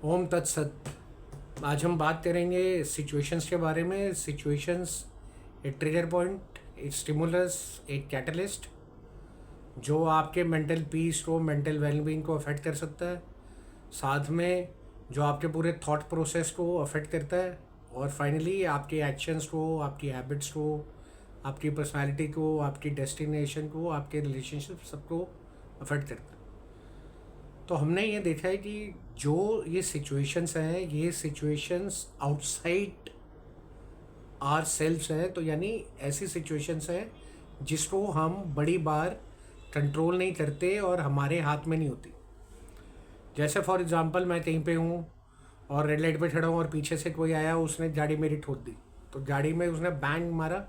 ओम तत्सत। आज हम बात करेंगे सिचुएशंस के बारे में। सिचुएशंस एक ट्रिगर पॉइंट, एक स्टिमुलस, एक कैटलिस्ट जो आपके मेंटल पीस को, मेंटल वेलबींग को अफेक्ट कर सकता है, साथ में जो आपके पूरे थॉट प्रोसेस को अफेक्ट करता है, और फाइनली आपके एक्शंस को, आपकी हैबिट्स को, आपकी पर्सनालिटी को, आपकी डेस्टिनेशन को, आपके रिलेशनशिप सबको अफेक्ट करता है। तो हमने ये देखा है कि जो ये सिचुएशंस हैं, ये सिचुएशंस आउटसाइड आर सेल्फ्स हैं। तो यानी ऐसी सिचुएशंस हैं जिसको हम बड़ी बार कंट्रोल नहीं करते और हमारे हाथ में नहीं होती। जैसे फॉर एग्जांपल मैं कहीं पे हूँ और रेड लाइट पे खड़ा हूँ और पीछे से कोई आया, उसने गाड़ी मेरी ठोक दी, तो गाड़ी में उसने बैंग मारा।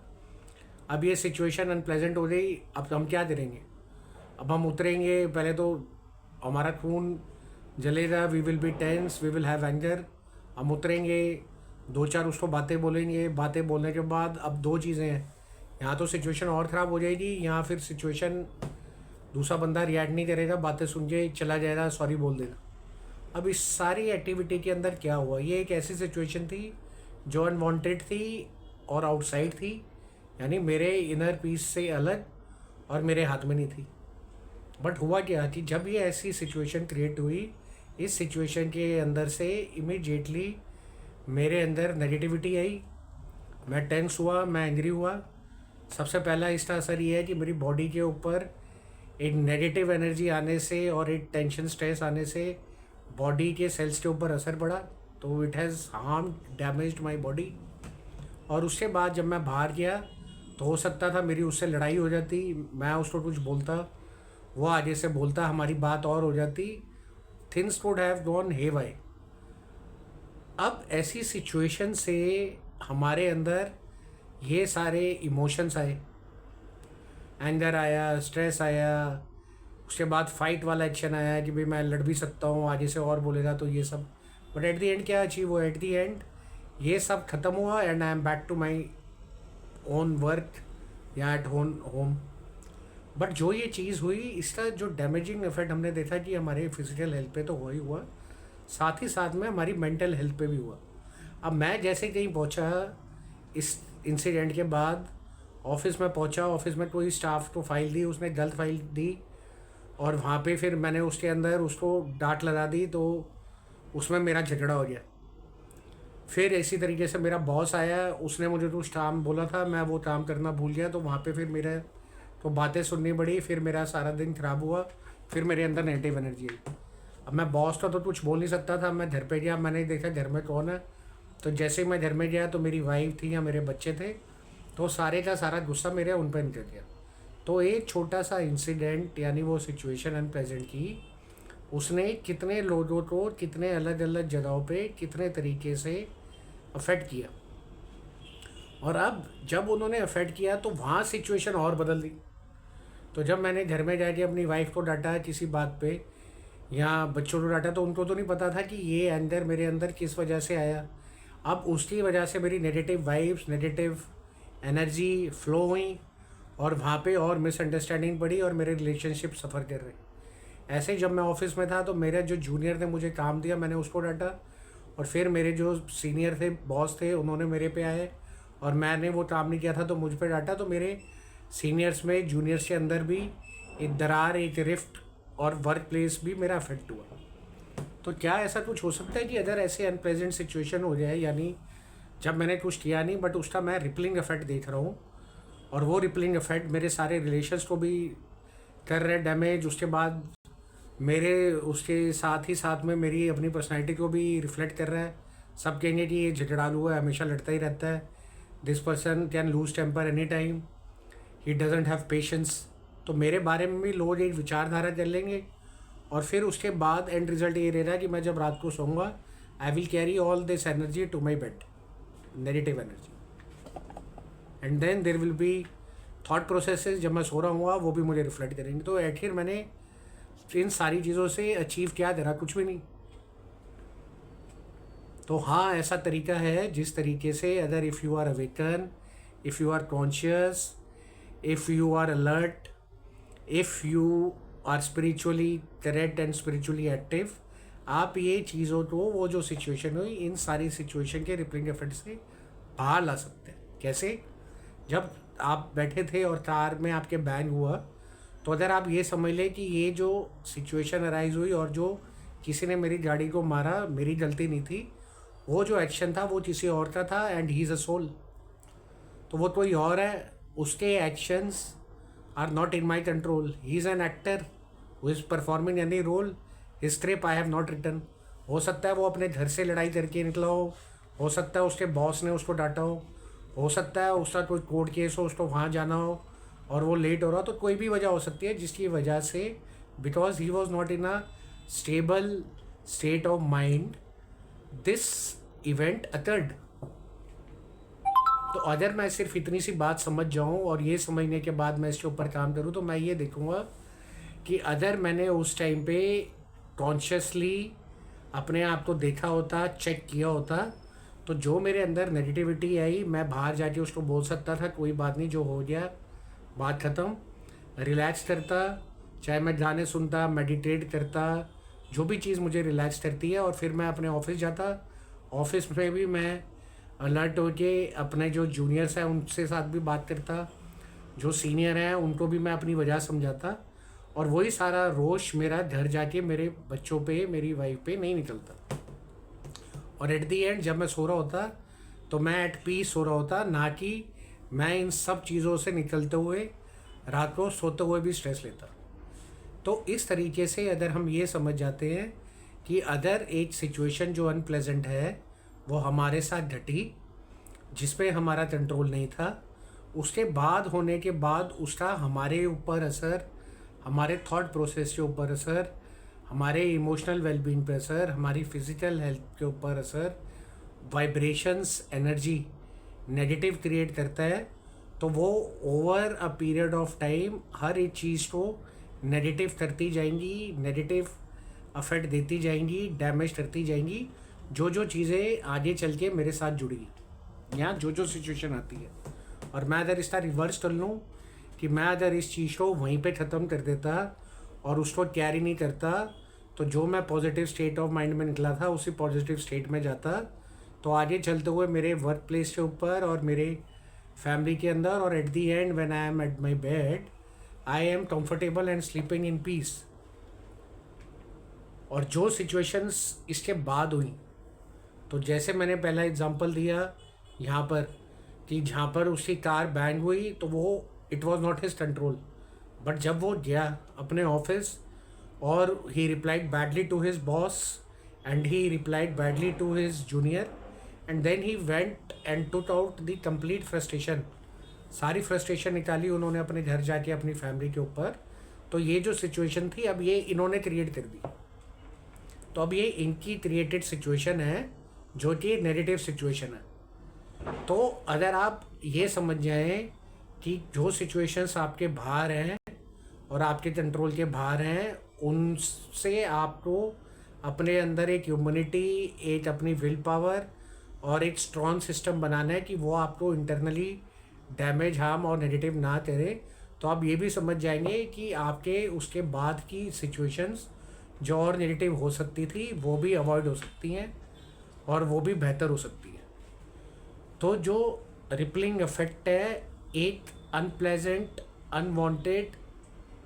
अब ये सिचुएशन अनप्लेजेंट हो गई। अब हम क्या करेंगे? अब हम उतरेंगे, पहले तो हमारा खून जलेगा, we will be tense, we will have anger. हम उतरेंगे, दो चार उसको बातें बोलेंगे। बातें बोलने के बाद अब दो चीज़ें हैं, यहाँ तो सिचुएशन और ख़राब हो जाएगी, यहाँ फिर सिचुएशन दूसरा बंदा रिएक्ट नहीं करेगा, बातें सुन के चला जाएगा, सॉरी बोल देगा। अब इस सारी एक्टिविटी के अंदर क्या हुआ? ये एक ऐसी सिचुएशन थी जो अनवांटेड थी और आउटसाइड थी, यानी मेरे इनर पीस से अलग और मेरे हाथ में नहीं थी। बट हुआ क्या कि जब ये ऐसी सिचुएशन क्रिएट हुई, इस सिचुएशन के अंदर से इमीडिएटली मेरे अंदर नेगेटिविटी आई, मैं टेंस हुआ, मैं एंग्री हुआ। सबसे पहला इसका असर ये है कि मेरी बॉडी के ऊपर एक नेगेटिव एनर्जी आने से और एक टेंशन स्ट्रेस आने से बॉडी के सेल्स के ऊपर असर पड़ा, तो it has harm, damaged my body. और उसके बाद जब मैं बाहर गया तो हो सकता था मेरी उससे लड़ाई हो जाती, मैं उसको कुछ बोलता, वो आगे से बोलता, हमारी बात और हो जाती, थिंग्स वुड हैव गॉन हेवाई। अब ऐसी सिचुएशन से हमारे अंदर ये सारे इमोशंस आए, एंगर आया, स्ट्रेस आया, उसके बाद फाइट वाला एक्शन आया कि भाई मैं लड़ भी सकता हूँ, आगे से और बोलेगा तो ये सब। बट एट द एंड क्या अचीव हुआ? एट द एंड ये सब ख़त्म हुआ and I am back to my own work या एट होम। बट जो ये चीज़ हुई, इसका जो डैमेजिंग इफेक्ट हमने देखा कि हमारे फिजिकल हेल्थ पे तो हुआ ही हुआ, साथ ही साथ में हमारी मेंटल हेल्थ पे भी हुआ। अब मैं जैसे कहीं पहुंचा, इस इंसिडेंट के बाद ऑफिस में पहुंचा, ऑफिस में कोई स्टाफ को फाइल दी, उसने गलत फाइल दी, और वहाँ पे फिर मैंने उसके अंदर उसको डांट लगा दी, तो उसमें मेरा झगड़ा हो गया। फिर इसी तरीके से मेरा बॉस आया, उसने मुझे कुछ काम बोला था, मैं वो काम करना भूल गया, तो वहाँ पे फिर मेरा तो बातें सुननी पड़ी, फिर मेरा सारा दिन खराब हुआ, फिर मेरे अंदर नेगेटिव एनर्जी आई। अब मैं बॉस का तो कुछ बोल नहीं सकता था। मैं घर पे गया, मैंने देखा घर में कौन है, तो जैसे ही मैं घर में गया तो मेरी वाइफ थी या मेरे बच्चे थे, तो सारे का सारा गुस्सा मेरे उन पर निकल गया। तो एक छोटा सा इंसिडेंट, यानी वो सिचुएशन अनप्लेजेंट की, उसने कितने लोगों को कितने अलग अलग जगहों पे कितने तरीके से अफेक्ट किया। और अब जब उन्होंने अफेक्ट किया तो वहाँ सिचुएशन और बदल दी। तो जब मैंने घर में जाके अपनी वाइफ को डांटा किसी बात पे या बच्चों को डांटा, तो उनको तो नहीं पता था कि ये अंदर मेरे अंदर किस वजह से आया। अब उसकी वजह से मेरी negative vibes, negative energy flow हुई, और वहाँ पे और मिसअंडरस्टैंडिंग पड़ी और मेरे रिलेशनशिप सफ़र कर रहे। ऐसे ही जब मैं ऑफिस में था तो मेरे जो जूनियर ने मुझे काम दिया, मैंने उसको डांटा, और फिर मेरे जो सीनियर थे, बॉस थे, उन्होंने मेरे पे आए और मैंने वो काम नहीं किया था तो मुझ पे डांटा। तो मेरे सीनियर्स में, जूनियर्स के अंदर भी एक दरार, एक रिफ्ट, और वर्क प्लेस भी मेरा अफेक्ट हुआ। तो क्या ऐसा कुछ हो सकता है कि अगर ऐसे अनप्लेजेंट सिचुएशन हो जाए, यानी जब मैंने कुछ किया नहीं बट उसका मैं रिपलिंग इफेक्ट देख रहा हूँ, और वो रिपलिंग इफेक्ट मेरे सारे रिलेशंस को भी कर रहे डैमेज, उसके बाद मेरे उसके साथ ही साथ में मेरी अपनी पर्सनैलिटी को भी रिफ्लेक्ट कर रहा है। सब कहेंगे कि ये झगड़ालू है, हमेशा लड़ता ही रहता है, this person can lose temper any time, he doesn't have patience. तो मेरे बारे में भी लोग एक विचारधारा कर लेंगे, और फिर उसके बाद एंड रिजल्ट ये रहेगा कि मैं जब रात को सोऊंगा, I will carry all this energy to my bed, negative energy, and then there will be thought processes, जब मैं सो रहा हूँ वो भी मुझे रिफ्लेक्ट करेंगे। तो आखिर मैंने इन सारी चीज़ों से अचीव क्या करा? कुछ भी नहीं। तो हाँ, ऐसा तरीका है जिस तरीके से अगर if you are awaken, if you are conscious, if you are alert, if you are spiritually correct and spiritually active, आप ये चीज़ हो तो वो जो सिचुएशन हुई, इन सारी सिचुएशन के रिपलिंग इफेक्ट से बाहर ला सकते हैं। कैसे? जब आप बैठे थे और कार में आपके बैंग हुआ, तो अगर आप ये समझ लें कि ये जो सिचुएशन अराइज हुई और जो किसी ने मेरी गाड़ी को मारा, मेरी गलती नहीं थी, वो जो एक्शन था वो किसी और का था, and he is a soul. तो वो कोई और है, उसके actions are not in my control. He is an actor who is performing any role. His script I have not written. हो सकता है वो अपने घर से लड़ाई करके निकला हो सकता है उसके बॉस ने उसको डांटा हो सकता है उसका कोई कोर्ट केस हो, उसको वहाँ जाना हो और वो लेट हो रहा हो। तो कोई भी वजह हो सकती है जिसकी वजह से, because he was not in a stable state of mind, this event occurred. तो अगर मैं सिर्फ इतनी सी बात समझ जाऊं और ये समझने के बाद मैं इसके ऊपर काम करूं, तो मैं ये देखूंगा कि अगर मैंने उस टाइम पे कॉन्शियसली अपने आप को देखा होता, चेक किया होता, तो जो मेरे अंदर नेगेटिविटी आई, मैं बाहर जाके उसको बोल सकता था कोई बात नहीं, जो हो गया बात ख़त्म, रिलैक्स करता, चाहे मैं गाने सुनता, मेडिटेट करता, जो भी चीज़ मुझे रिलैक्स करती है, और फिर मैं अपने ऑफिस जाता। ऑफिस में भी मैं अलर्ट होके अपने जो जूनियर्स हैं उनसे साथ भी बात करता, जो सीनियर हैं उनको भी मैं अपनी वजह समझाता, और वही सारा रोष मेरा घर जाके मेरे बच्चों पे, मेरी वाइफ पे नहीं निकलता। और एट दी एंड जब मैं सो रहा होता तो मैं एट पीस सो रहा होता, ना कि मैं इन सब चीज़ों से निकलते हुए रात को सोते हुए भी स्ट्रेस लेता। तो इस तरीके से अगर हम ये समझ जाते हैं कि अगर एक सिचुएशन जो अनप्लेजेंट है वो हमारे साथ घटी, जिस पे हमारा कंट्रोल नहीं था, उसके बाद होने के बाद उसका हमारे ऊपर असर, हमारे थॉट प्रोसेस के ऊपर असर, हमारे इमोशनल वेलबींग पे असर, हमारी फिज़िकल हेल्थ के ऊपर असर, वाइब्रेशंस, एनर्जी नेगेटिव क्रिएट करता है, तो वो over a period of time हर एक चीज़ को नेगेटिव करती जाएंगी, नेगेटिव अफेक्ट देती जाएंगी, डैमेज करती जाएंगी। जो जो चीज़ें आगे चल के मेरे साथ जुड़ेगी या जो जो सिचुएशन आती है, और मैं अगर इसका रिवर्स कर लूँ कि मैं अगर इस चीज़ को वहीं पे ख़त्म कर देता और उसको कैरी नहीं करता, तो जो मैं पॉजिटिव स्टेट ऑफ माइंड में निकला था उसी पॉजिटिव स्टेट में जाता, तो आगे चलते हुए मेरे वर्क प्लेस के ऊपर और मेरे फैमिली के अंदर, और at the and when I am at my bed, I am comfortable and sleeping in peace. और जो सिचुएशंस इसके बाद हुई, तो जैसे मैंने पहला एग्जांपल दिया यहाँ पर कि जहाँ पर उसकी कार बैंग हुई, तो वो it was not his control, but जब वो गया अपने ऑफिस और he replied badly to his boss and he replied badly to his junior, and then he went and took out the complete frustration, सारी frustration निकाली उन्होंने अपने घर जाके अपनी फैमिली के ऊपर। तो ये जो सिचुएशन थी अब ये इन्होंने क्रिएट कर दी, तो अब ये इनकी क्रिएटेड सिचुएशन है जो कि नेगेटिव सिचुएशन है। तो अगर आप ये समझ जाएं कि जो सिचुएशंस आपके बाहर हैं और आपके कंट्रोल के बाहर हैं, उनसे आपको अपने अंदर एक ह्यूमनिटी, एक अपनी विल पावर और एक स्ट्रॉन्ग सिस्टम बनाना है कि वो आपको इंटरनली डैमेज, हार्म और नेगेटिव ना करे। तो आप ये भी समझ जाएंगे कि आपके उसके बाद की सिचुएशंस जो और नेगेटिव हो सकती थी वो भी अवॉइड हो सकती हैं और वो भी बेहतर हो सकती है। तो जो रिपलिंग इफेक्ट है, एक unpleasant, unwanted,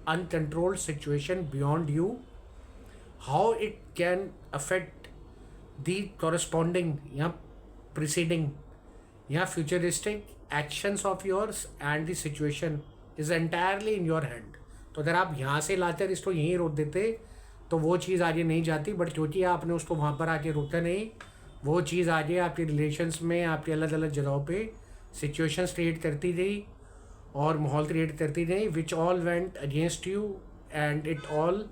uncontrolled situation beyond you, how it can affect the corresponding या प्रिसीडिंग या futuristic actions of yours and the situation is entirely in your hand. तो अगर आप यहाँ से लाते इसको यहीं रोक देते तो वो चीज़ आगे नहीं जाती, बट क्योंकि आपने उसको वहाँ पर आके रोका नहीं, वो चीज़ आगे आपके रिलेशंस में, आपके अलग अलग जगहों पे सिचुएशंस क्रिएट करती गई और माहौल क्रिएट करती गई, which all went against you and it all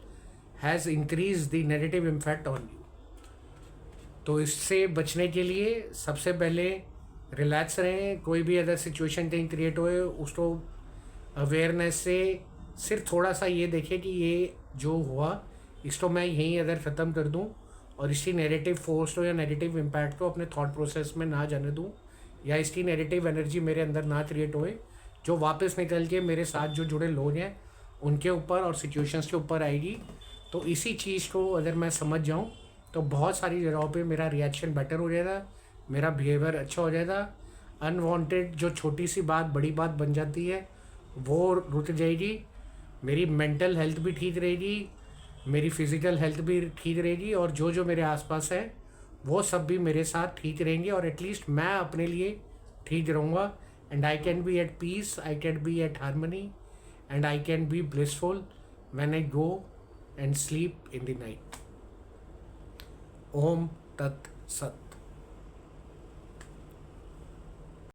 has increase the negative impact on you. तो इससे बचने के लिए सबसे पहले रिलैक्स रहें। कोई भी अगर सिचुएशन कहीं क्रिएट होए उसको अवेयरनेस से सिर्फ थोड़ा सा ये देखें कि ये जो हुआ इसको मैं यहीं अगर ख़त्म कर दूं और इसकी नेगेटिव फोर्स को या नेगेटिव इम्पैक्ट को अपने थॉट प्रोसेस में ना जाने दूं, या इसकी नेगेटिव एनर्जी मेरे अंदर ना क्रिएट होए जो वापस निकल के मेरे साथ जो जुड़े लोग हैं उनके ऊपर और सिचुएशंस के ऊपर आएगी। तो इसी चीज़ को अगर मैं समझ जाऊं तो बहुत सारी जगहों पे मेरा रिएक्शन बेटर हो जाएगा, मेरा बिहेवियर अच्छा हो जाएगा। अनवांटेड जो छोटी सी बात बड़ी बात बन जाती है वो रुक जाएगी, मेरी मेंटल हेल्थ भी ठीक रहेगी, मेरी फिज़िकल हेल्थ भी ठीक रहेगी, और जो जो मेरे आसपास है वो सब भी मेरे साथ ठीक रहेंगे, और एटलीस्ट मैं अपने लिए ठीक रहूँगा। And I can be at peace, I can be at harmony, and I can be blissful when I go and sleep in the night. ओम तत् सत।